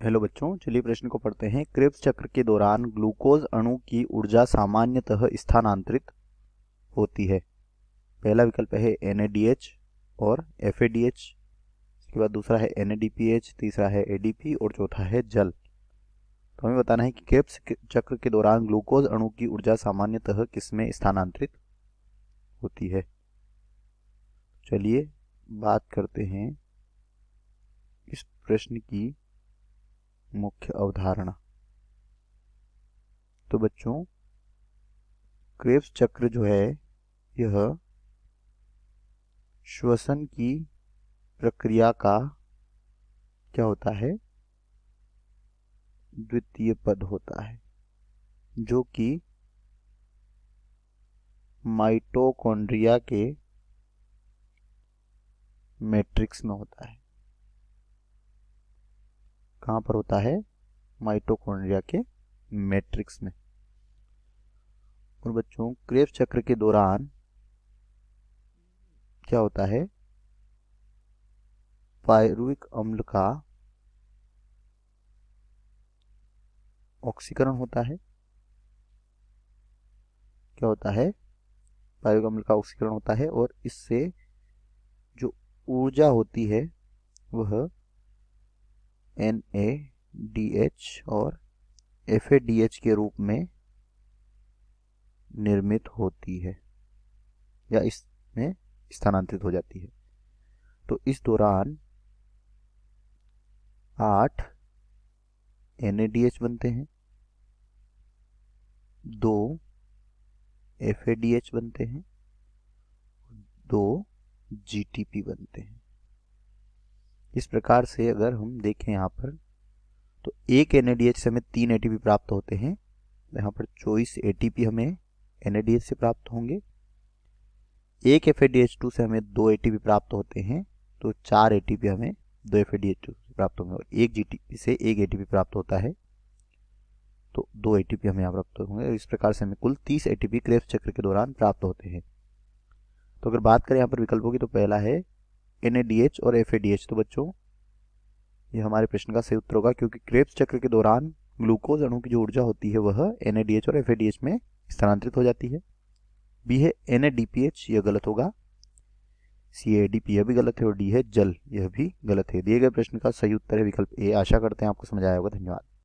Hello बच्चों, चलिए प्रश्न को पढ़ते हैं। क्रेब्स चक्र के दौरान ग्लूकोज अणु की ऊर्जा सामान्यतः स्थानांतरित होती है। पहला विकल्प है NADH और FADH, इसके बाद दूसरा है NADPH, तीसरा है ADP और चौथा है जल। तो हमें बताना है कि क्रेब्स चक्र के दौरान ग्लूकोज अणु की ऊर्जा सामान्यतः किसमें स्थानांतरित होती है। चलिए बात करते हैं इस प्रश्न की मुख्य अवधारणा। तो बच्चों, क्रेब्स चक्र जो है यह श्वसन की प्रक्रिया का क्या होता है, द्वितीय पद होता है, जो कि माइटोकॉन्ड्रिया के मैट्रिक्स में होता है। कहां पर होता है? माइटोकॉन्ड्रिया के मैट्रिक्स में। और बच्चों, क्रेब्स चक्र के दौरान क्या होता है, पायरुविक अम्ल का ऑक्सीकरण होता है। क्या होता है? पायरुविक अम्ल का ऑक्सीकरण होता है और इससे जो ऊर्जा होती है वह NADH और FADH के रूप में निर्मित होती है या इसमें स्थानांतरित हो जाती है। तो इस दौरान 8 NADH बनते हैं, 2 FADH बनते हैं, 2 GTP बनते हैं। इस प्रकार से अगर हम देखें यहाँ पर, तो एक NADH से हमें 3 ATP प्राप्त होते हैं। यहाँ पर 24 ATP हमें NADH से प्राप्त होंगे। एक FADH2 से हमें 2 ATP प्राप्त होते हैं, तो 4 ATP हमें 2 FADH2 से प्राप्त होंगे। और एक GTP से 1 ATP प्राप्त होता है, तो 2 ATP हमें यहाँ प्राप्त होंगे। इस प्रकार से हमें कुल 30 ATP क्रेब्स चक्र के दौरान प्राप्त होते हैं। तो अगर बात करें यहाँ पर विकल्पों की, तो पहला है NADH और FADH। तो बच्चों, ये हमारे प्रश्न का सही उत्तर होगा, क्योंकि क्रेब्स चक्र के दौरान ग्लूकोज अणु की जो ऊर्जा होती है वह NADH और FADH में स्थानांतरित हो जाती है। बी है NADPH, यह गलत होगा। सी है ADP, यह भी गलत है। और डी है जल, यह भी गलत है। दिए गए प्रश्न का सही उत्तर है विकल्प ए। आशा करते हैं आपको समझ आया होगा। धन्यवाद।